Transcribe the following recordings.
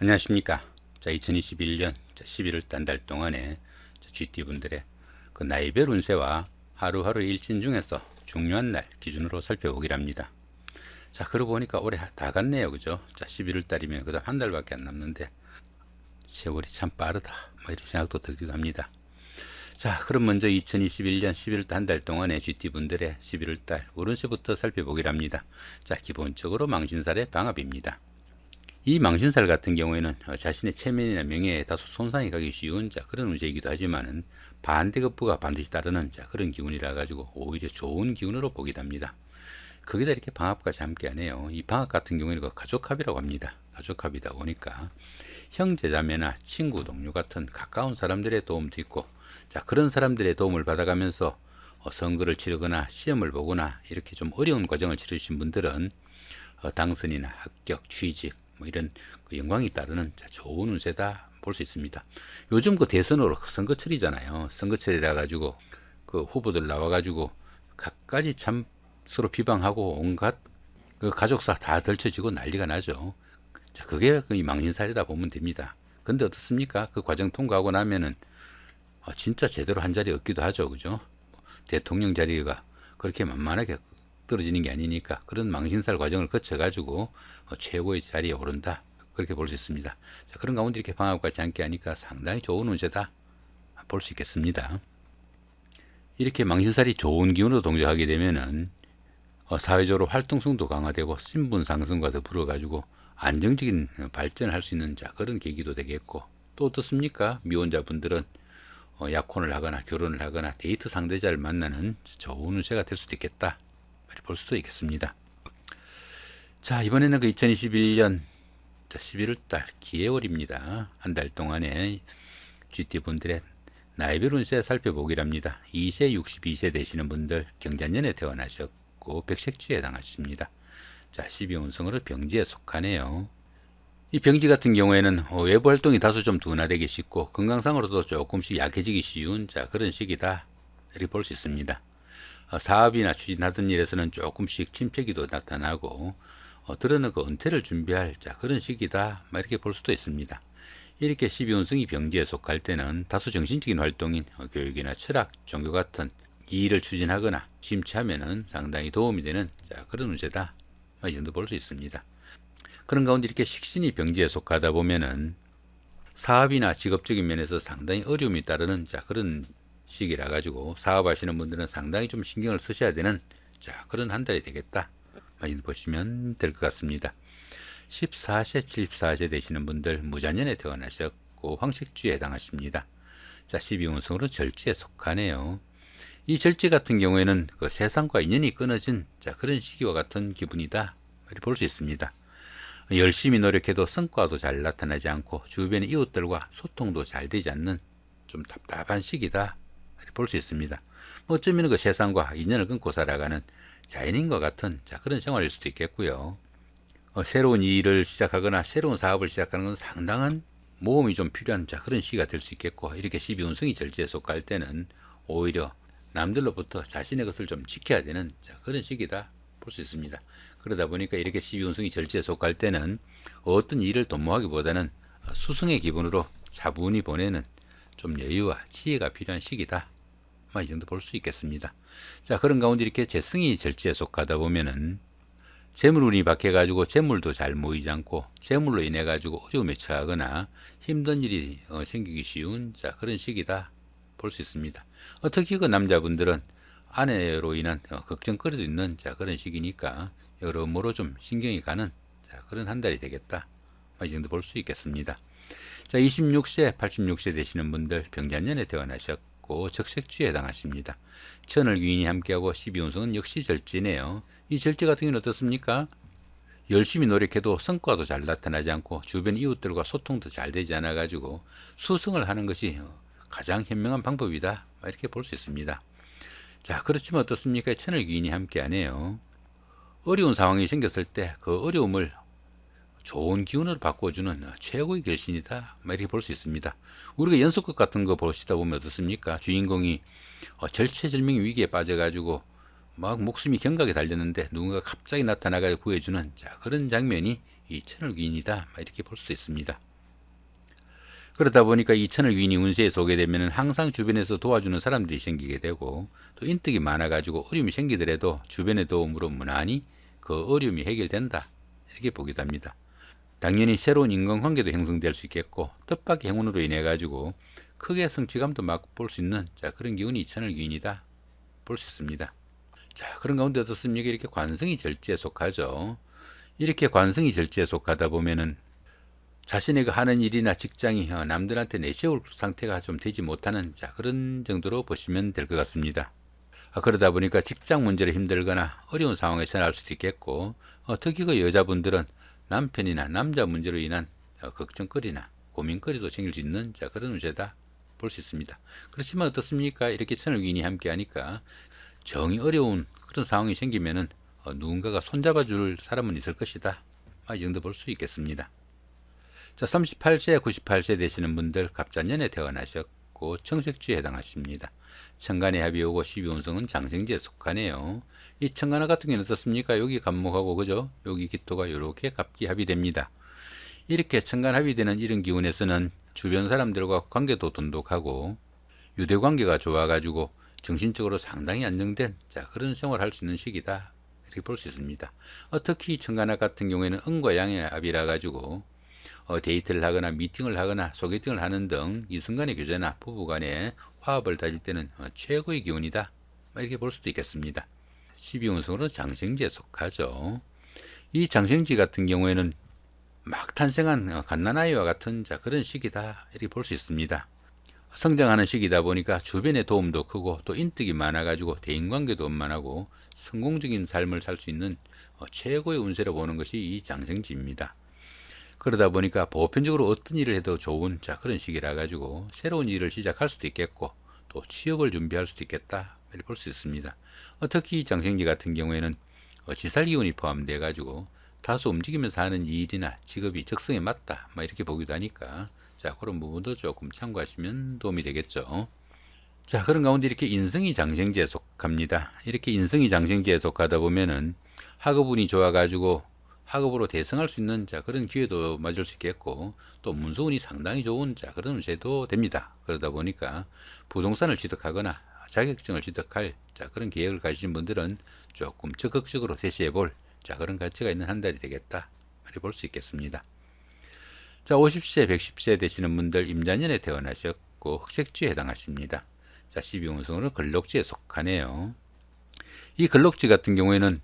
안녕하십니까. 2021년 11월 한 달 동안에 GT분들의 그 나이별 운세와 하루하루 일진 중에서 중요한 날 기준으로 살펴보기로 합니다. 자, 그러고 보니까 올해 다 갔네요. 그죠? 자, 11월 달이면 그다음 한 달밖에 안 남는데 세월이 참 빠르다. 뭐 이런 생각도 들기도 합니다. 자, 그럼 먼저 2021년 11월 한 달 동안의 GT분들의 11월 달 운세부터 살펴보기로 합니다. 자, 기본적으로 망신살의 방합입니다. 이 망신살 같은 경우에는 자신의 체면이나 명예에 다소 손상이 가기 쉬운 그런 운세이기도 하지만은 반대급부가 반드시 따르는 그런 기운이라 가지고 오히려 좋은 기운으로 보기도 합니다. 거기다 이렇게 방합까지 함께하네요. 이 방합 같은 경우에는 그 가족합이라고 합니다. 가족합이다 보니까 형제자매나 친구, 동료 같은 가까운 사람들의 도움도 있고, 그런 사람들의 도움을 받아가면서 선거를 치르거나 시험을 보거나 이렇게 좀 어려운 과정을 치르신 분들은 당선이나 합격, 취직 뭐 이런 그 영광이 따르는 좋은 운세다 볼 수 있습니다. 요즘 그 대선으로 선거철이잖아요. 선거철이라 가지고 그 후보들 나와 가지고 각가지 참 서로 비방하고 온갖 그 가족사 다 덜쳐지고 난리가 나죠. 자, 그게 그 망신살이다 보면 됩니다. 근데 어떻습니까? 그 과정 통과하고 나면은 진짜 제대로 한 자리 얻기도 하죠. 그죠? 대통령 자리가 그렇게 만만하게 떨어지는 게 아니니까 그런 망신살 과정을 거쳐가지고 최고의 자리에 오른다. 그렇게 볼 수 있습니다. 자, 그런 가운데 이렇게 방학같이 함께 하니까 상당히 좋은 운세다 볼 수 있겠습니다. 이렇게 망신살이 좋은 기운으로 동작하게 되면은 사회적으로 활동성도 강화되고 신분 상승과 더불어 가지고 안정적인 발전을 할 수 있는 그런 계기도 되겠고, 또 어떻습니까? 미혼자분들은 약혼을 하거나 결혼을 하거나 데이트 상대자를 만나는 좋은 운세가 될 수도 있겠다 볼 수도 있겠습니다. 자, 이번에는 그 2021년 11월 달 기해월입니다. 한 달 동안에 GT분들의 나이별 운세 살펴보기로 합니다. 2세 62세 되시는 분들 경자년에 태어나셨고 백색주에 해당하십니다. 자, 12운성으로 병지에 속하네요. 이 병지 같은 경우에는 외부 활동이 다소 좀 둔화되기 쉽고 건강상으로도 조금씩 약해지기 쉬운 그런 시기다 이렇게 볼 수 있습니다. 사업이나 추진하던 일에서는 조금씩 침체기도 나타나고 들어는 그 은퇴를 준비할 그런 시기다 이렇게 볼 수도 있습니다. 이렇게 12운성이 병지에 속할 때는 다소 정신적인 활동인 교육이나 철학, 종교 같은 이 일을 추진하거나 심취하면은 상당히 도움이 되는 그런 운세다 이 정도 볼 수 있습니다. 그런 가운데 이렇게 식신이 병지에 속하다 보면은 사업이나 직업적인 면에서 상당히 어려움이 따르는 그런 시기라 가지고 사업하시는 분들은 상당히 좀 신경을 쓰셔야 되는 그런 한 달이 되겠다 많이 보시면 될 것 같습니다. 14세, 74세 되시는 분들 무자년에 태어나셨고 황색주에 해당하십니다. 자, 12운성으로 절지에 속하네요. 이 절지 같은 경우에는 그 세상과 인연이 끊어진 그런 시기와 같은 기분이다 이렇게 볼 수 있습니다. 열심히 노력해도 성과도 잘 나타나지 않고 주변의 이웃들과 소통도 잘 되지 않는 좀 답답한 시기다 이렇게 볼 수 있습니다. 어쩌면 그 세상과 인연을 끊고 살아가는 자연인과 같은 그런 생활일 수도 있겠고요. 새로운 일을 시작하거나 새로운 사업을 시작하는 건 상당한 모험이 좀 필요한 그런 시기가 될 수 있겠고, 이렇게 12운성이 절지에 속할 때는 오히려 남들로부터 자신의 것을 좀 지켜야 되는 그런 시기다 볼 수 있습니다. 그러다 보니까 이렇게 12운성이 절지에 속할 때는 어떤 일을 도모하기보다는 수승의 기분으로 차분히 보내는 좀 여유와 지혜가 필요한 시기다 이 정도 볼 수 있겠습니다. 자, 그런 가운데 이렇게 재성이 절지에 속하다 보면은 재물운이 박해가지고 재물도 잘 모이지 않고 재물로 인해 가지고 어려움에 처하거나 힘든 일이 생기기 쉬운 그런 시기다 볼 수 있습니다. 특히 그 남자분들은 아내로 인한 걱정거리도 있는 그런 시기니까 여러모로 좀 신경이 가는 그런 한 달이 되겠다 이 정도 볼 수 있겠습니다. 자, 26세, 86세 되시는 분들 병자년에 태어나셨고 적색주에 해당하십니다. 천을 귀인이 함께하고 12운성은 역시 절지네요. 이 절지 같은 경우는 어떻습니까? 열심히 노력해도 성과도 잘 나타나지 않고 주변 이웃들과 소통도 잘 되지 않아 가지고 수승을 하는 것이 가장 현명한 방법이다 이렇게 볼 수 있습니다. 자, 그렇지만 어떻습니까? 천을 귀인이 함께하네요. 어려운 상황이 생겼을 때 그 어려움을 좋은 기운으로 바꿔주는 최고의 결신이다 이렇게 볼 수 있습니다. 우리가 연속극 같은 거 보시다 보면 어떻습니까? 주인공이 절체절명의 위기에 빠져가지고 막 목숨이 경각에 달렸는데 누군가 갑자기 나타나가 구해주는 그런 장면이 이 천을귀인이다 이렇게 볼 수도 있습니다. 그러다 보니까 이 천을 위인이 운세에 쏘게 되면 항상 주변에서 도와주는 사람들이 생기게 되고, 또 인덕이 많아가지고 어려움이 생기더라도 주변의 도움으로 무난히 그 어려움이 해결된다, 이렇게 보기도 합니다. 당연히 새로운 인간관계도 형성될 수 있겠고, 뜻밖의 행운으로 인해 가지고 크게 성취감도 맛볼 수 있는 그런 기운이 이 천을 위인이다 볼 수 있습니다. 자, 그런 가운데 어떻습니까? 이렇게 관성이 절지에 속하죠. 이렇게 관성이 절지에 속하다 보면은 자신의 그 하는 일이나 직장이 남들한테 내세울 상태가 좀 되지 못하는 그런 정도로 보시면 될 것 같습니다. 그러다 보니까 직장 문제로 힘들거나 어려운 상황에 처할 수도 있겠고, 특히 그 여자분들은 남편이나 남자 문제로 인한 걱정거리나 고민거리도 생길 수 있는 그런 운세다 볼 수 있습니다. 그렇지만 어떻습니까? 이렇게 천을 위인이 함께 하니까 정이 어려운 그런 상황이 생기면은 누군가가 손잡아 줄 사람은 있을 것이다, 이 정도 볼 수 있겠습니다. 자, 38세, 98세 되시는 분들 갑자년에 태어나셨고 청색주에 해당하십니다. 천간의 합이 오고 12운성은 장생지에 속하네요. 이 천간화 같은 경우는 어떻습니까? 여기 갑목하고 그죠? 여기 기토가 이렇게 갑기합이 됩니다. 이렇게 천간합이 되는 이런 기운에서는 주변 사람들과 관계도 돈독하고 유대관계가 좋아가지고 정신적으로 상당히 안정된 그런 생활을 할 수 있는 시기다, 이렇게 볼 수 있습니다. 특히 천간화 같은 경우에는 음과 양의 합이라 가지고 데이트를 하거나 미팅을 하거나 소개팅을 하는 등 이성간의 교제나 부부간의 화합을 다질 때는 최고의 기운이다, 이렇게 볼 수도 있겠습니다. 12운성으로는 장생지에 속하죠. 이 장생지 같은 경우에는 막 탄생한 갓난아이와 같은 그런 시기다, 이렇게 볼 수 있습니다. 성장하는 시기다 보니까 주변의 도움도 크고 또 인덕이 많아가지고 대인관계도 원만하고 성공적인 삶을 살 수 있는 최고의 운세로 보는 것이 이 장생지입니다. 그러다 보니까 보편적으로 어떤 일을 해도 좋은 그런 시기라 가지고 새로운 일을 시작할 수도 있겠고 또 취업을 준비할 수도 있겠다, 이렇게 볼 수 있습니다. 특히 장생지 같은 경우에는 지살기운이 포함되어 가지고 다소 움직이면서 하는 일이나 직업이 적성에 맞다, 이렇게 보기도 하니까 그런 부분도 조금 참고하시면 도움이 되겠죠. 자, 그런 가운데 이렇게 인성이 장생지에 속합니다. 이렇게 인성이 장생지에 속하다 보면은 학업운이 좋아 가지고 학업으로 대성할 수 있는 그런 기회도 맞을 수 있겠고, 또 문서운이 상당히 좋은 그런 운세도 됩니다. 그러다 보니까 부동산을 취득하거나 자격증을 취득할 그런 계획을 가지신 분들은 조금 적극적으로 대시해 볼 그런 가치가 있는 한 달이 되겠다, 이렇게 볼 수 있겠습니다. 자, 50세, 110세 되시는 분들 임자년에 태어나셨고 흑색지에 해당하십니다. 자, 12운성으로 근록지에 속하네요. 이 근록지 같은 경우에는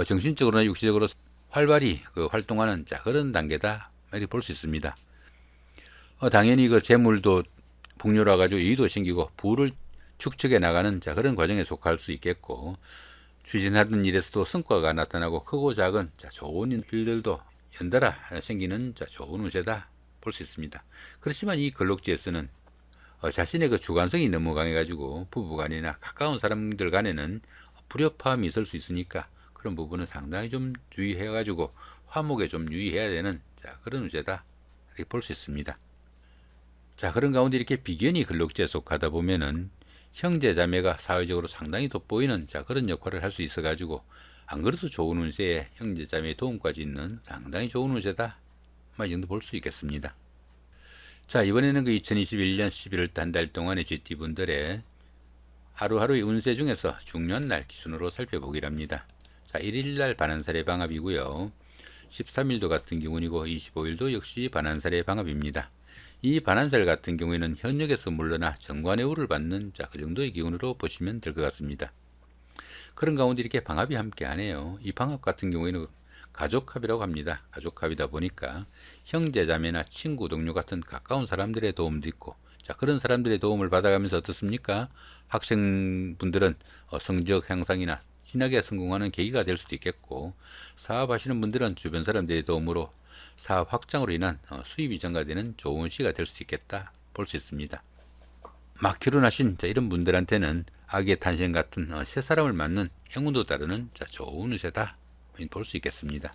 정신적으로나 육체적으로 활발히 활동하는 그런 단계다, 이렇게 볼 수 있습니다. 당연히 그 재물도 풍요로 가지고 이의도 생기고 부를 축적해 나가는 그런 과정에 속할 수 있겠고, 추진하던 일에서도 성과가 나타나고 크고 작은 좋은 일들도 연달아 생기는 좋은 운세다 볼 수 있습니다. 그렇지만 이 근록지에서는 자신의 그 주관성이 너무 강해가지고 부부간이나 가까운 사람들 간에는 불협화음이 있을 수 있으니까 그런 부분은 상당히 좀 주의해가지고 화목에 좀 유의해야 되는 그런 운세다, 이렇게 볼 수 있습니다. 자, 그런 가운데 이렇게 비견이 근록지에 속하다 보면은 형제 자매가 사회적으로 상당히 돋보이는 그런 역할을 할 수 있어가지고 안 그래도 좋은 운세에 형제 자매의 도움까지 있는 상당히 좋은 운세다, 이 정도 볼 수 있겠습니다. 자, 이번에는 그 2021년 11월 한 달 동안의 GT분들의 하루하루의 운세 중에서 중요한 날 기준으로 살펴보기랍니다. 자, 1일날 반환살의 방합이고요. 13일도 같은 경우이고 25일도 역시 반환살의 방합입니다. 이 반환살 같은 경우에는 현역에서 물러나 정관의 우를 받는 그 정도의 기운으로 보시면 될 것 같습니다. 그런 가운데 이렇게 방합이 함께 하네요. 이 방합 같은 경우에는 가족합이라고 합니다. 가족합이다 보니까 형제자매나 친구, 동료 같은 가까운 사람들의 도움도 있고, 그런 사람들의 도움을 받아가면서 어떻습니까? 학생분들은 성적 향상이나 진하게 성공하는 계기가 될 수도 있겠고, 사업하시는 분들은 주변 사람들의 도움으로 사업 확장으로 인한 수입이 증가되는 좋은 시기가 될 수도 있겠다 볼 수 있습니다. 막 결혼하신 이런 분들한테는 아기의 탄생 같은 새 사람을 맞는 행운도 따르는 좋은 운세다 볼 수 있겠습니다.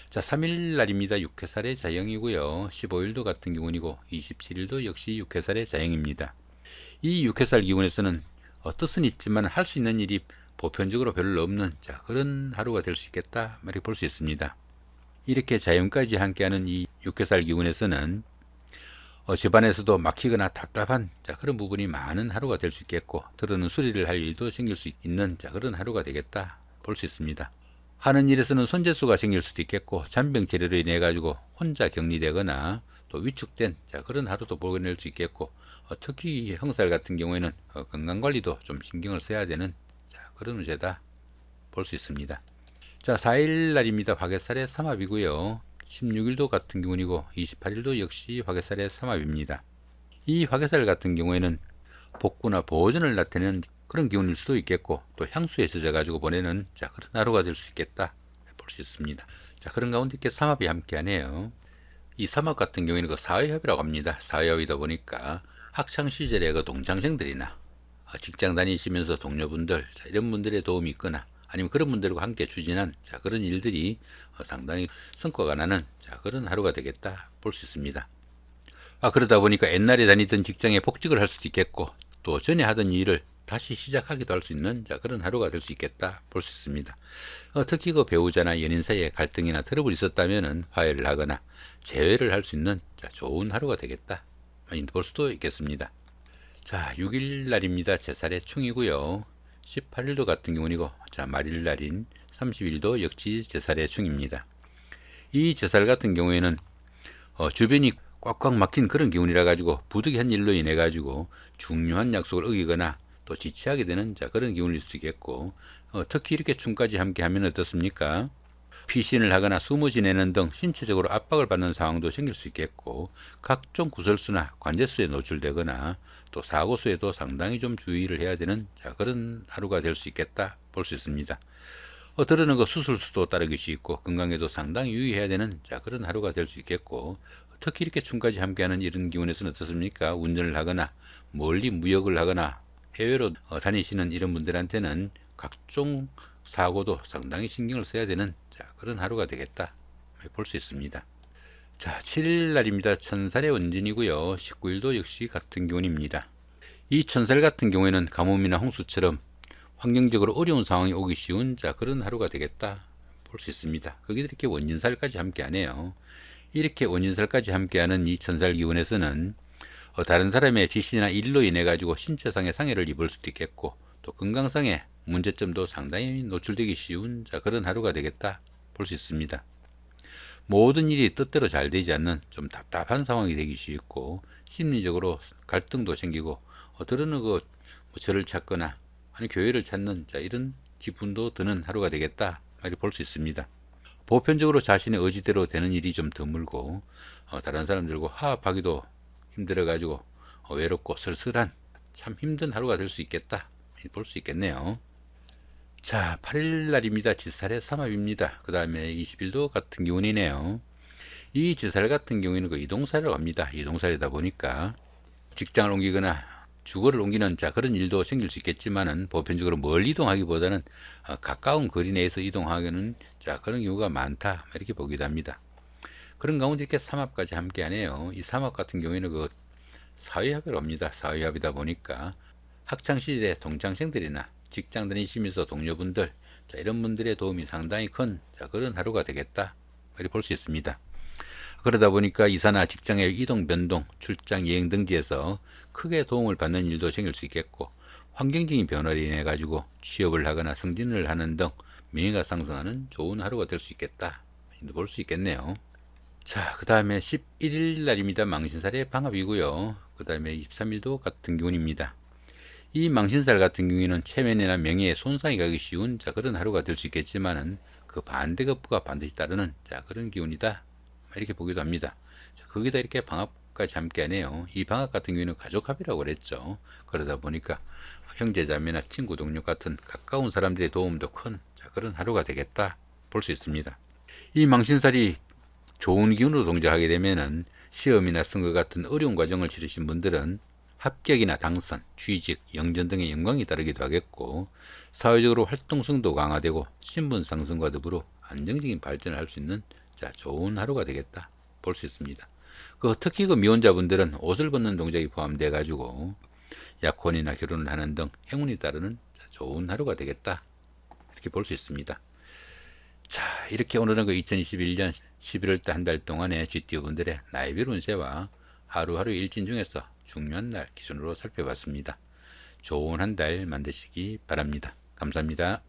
자, 3일 날입니다. 6회살의 자영이고요. 15일도 같은 기운이고 27일도 역시 6회살의 자영입니다. 이 6회살 기운에서는 뜻은 있지만 할 수 있는 일이 보편적으로 별로 없는 그런 하루가 될 수 있겠다, 이렇게 볼 수 있습니다. 이렇게 자연까지 함께하는 이 6회살 기운에서는 집안에서도 막히거나 답답한 그런 부분이 많은 하루가 될 수 있겠고, 들어는 수리를 할 일도 생길 수 있는 그런 하루가 되겠다 볼 수 있습니다. 하는 일에서는 손재수가 생길 수도 있겠고, 잔병치레로 인해 가지고 혼자 격리되거나 또 위축된 그런 하루도 보낼 수 있겠고, 특히 형살 같은 경우에는 건강관리도 좀 신경을 써야 되는 그런 운세다 볼 수 있습니다. 자, 4일 날입니다. 화개살의 삼합이고요. 16일도 같은 경우이고 28일도 역시 화개살의 삼합입니다. 이 화개살 같은 경우에는 복구나 보존을 나타내는 그런 기운일 수도 있겠고, 또 향수에 젖어 가지고 보내는 그런 하루가 될 수 있겠다 볼 수 있습니다. 자, 그런 가운데 이렇게 삼합이 함께하네요. 이 삼합 같은 경우에는 그 사회협이라고 합니다. 사회협이다 보니까 학창 시절에 그 동창생들이나 직장 다니시면서 동료분들, 이런 분들의 도움이 있거나 아니면 그런 분들과 함께 추진한 그런 일들이 상당히 성과가 나는 그런 하루가 되겠다 볼 수 있습니다. 그러다 보니까 옛날에 다니던 직장에 복직을 할 수도 있겠고, 또 전에 하던 일을 다시 시작하기도 할 수 있는 그런 하루가 될 수 있겠다 볼 수 있습니다. 특히 그 배우자나 연인 사이에 갈등이나 트러블이 있었다면 화해를 하거나 재회를 할 수 있는 좋은 하루가 되겠다 볼 수도 있겠습니다. 자, 6일 날입니다. 제살의 충이고요. 18일도 같은 경우이고, 말일 날인 30일도 역시 제살의 충입니다. 이 제살 같은 경우에는 주변이 꽉꽉 막힌 그런 기운이라 가지고 부득이한 일로 인해 가지고 중요한 약속을 어기거나 또 지체하게 되는 그런 기운일 수도 있겠고, 특히 이렇게 충까지 함께 하면 어떻습니까? 피신을 하거나 숨을 지내는 등 신체적으로 압박을 받는 상황도 생길 수 있겠고, 각종 구설수나 관제수에 노출되거나 또 사고수에도 상당히 좀 주의를 해야 되는 그런 하루가 될 수 있겠다 볼 수 있습니다. 들어는 그 수술수도 따르기 쉽고 건강에도 상당히 유의해야 되는 그런 하루가 될 수 있겠고, 특히 이렇게 춤까지 함께하는 이런 기운에서는 어떻습니까? 운전을 하거나 멀리 무역을 하거나 해외로 다니시는 이런 분들한테는 각종 사고도 상당히 신경을 써야 되는 그런 하루가 되겠다 볼 수 있습니다. 자, 7일 날입니다. 천살의 원진이고요. 19일도 역시 같은 기운입니다. 이 천살 같은 경우에는 가뭄이나 홍수처럼 환경적으로 어려운 상황이 오기 쉬운 그런 하루가 되겠다 볼 수 있습니다. 거기다 이렇게 원진살까지 함께하네요. 이렇게 원진살까지 함께하는 이 천살 기운에서는 다른 사람의 지시나 일로 인해 가지고 신체상의 상해를 입을 수도 있겠고, 또 건강상의 문제점도 상당히 노출되기 쉬운 그런 하루가 되겠다 볼 수 있습니다. 모든 일이 뜻대로 잘 되지 않는 좀 답답한 상황이 되기 쉽고, 심리적으로 갈등도 생기고, 들어는 그 절을 찾거나 아니 교회를 찾는 이런 기분도 드는 하루가 되겠다 볼 수 있습니다. 보편적으로 자신의 의지대로 되는 일이 좀 드물고, 다른 사람들과 화합하기도 힘들어 가지고 외롭고 쓸쓸한 참 힘든 하루가 될 수 있겠다 볼 수 있겠네요. 자, 8일 날입니다. 지살의 삼합입니다. 그 다음에 20일도 같은 기운이네요. 이 지살 같은 경우에는 그 이동살이라고 합니다. 이동살이다 보니까 직장을 옮기거나 주거를 옮기는 그런 일도 생길 수 있겠지만은, 보편적으로 멀리 이동하기보다는 가까운 거리 내에서 이동하기는 그런 경우가 많다 이렇게 보기도 합니다. 그런 가운데 이렇게 삼합까지 함께 하네요. 이 삼합 같은 경우에는 그 사회합이라고 합니다. 사회합이다 보니까 학창 시절에 동창생들이나 직장 다니시면서 동료분들 이런 분들의 도움이 상당히 큰 그런 하루가 되겠다 이렇게 볼 수 있습니다. 그러다 보니까 이사나 직장의 이동 변동, 출장, 여행 등지에서 크게 도움을 받는 일도 생길 수 있겠고, 환경적인 변화로 인해 가지고 취업을 하거나 승진을 하는 등 명예가 상승하는 좋은 하루가 될 수 있겠다 볼 수 있겠네요. 자, 그 다음에 11일 날입니다. 망신살의 방합이고요. 그 다음에 23일도 같은 기운입니다. 이 망신살 같은 경우에는 체면이나 명예에 손상이 가기 쉬운 그런 하루가 될 수 있겠지만은, 그 반대급부가 반드시 따르는 그런 기운이다 이렇게 보기도 합니다. 자, 거기다 이렇게 방합까지 함께 하네요. 이 방합 같은 경우에는 가족합이라고 그랬죠. 그러다 보니까 형제자매나 친구 동료 같은 가까운 사람들의 도움도 큰 그런 하루가 되겠다 볼 수 있습니다. 이 망신살이 좋은 기운으로 동작하게 되면은 시험이나 선거 같은 어려운 과정을 치르신 분들은 합격이나 당선, 취직, 영전 등의 영광이 따르기도 하겠고, 사회적으로 활동성도 강화되고 신분 상승과 더불어 안정적인 발전을 할 수 있는 좋은 하루가 되겠다 볼 수 있습니다. 특히 미혼자분들은 옷을 벗는 동작이 포함되어 가지고 약혼이나 결혼을 하는 등 행운이 따르는 좋은 하루가 되겠다 이렇게 볼 수 있습니다. 자, 이렇게 오늘은 2021년 11월 달 한 달 동안의 GTO 분들의 나이별 운세와 하루하루 일진 중에서 중요한 날 기준으로 살펴봤습니다. 좋은 한 달 만드시기 바랍니다. 감사합니다.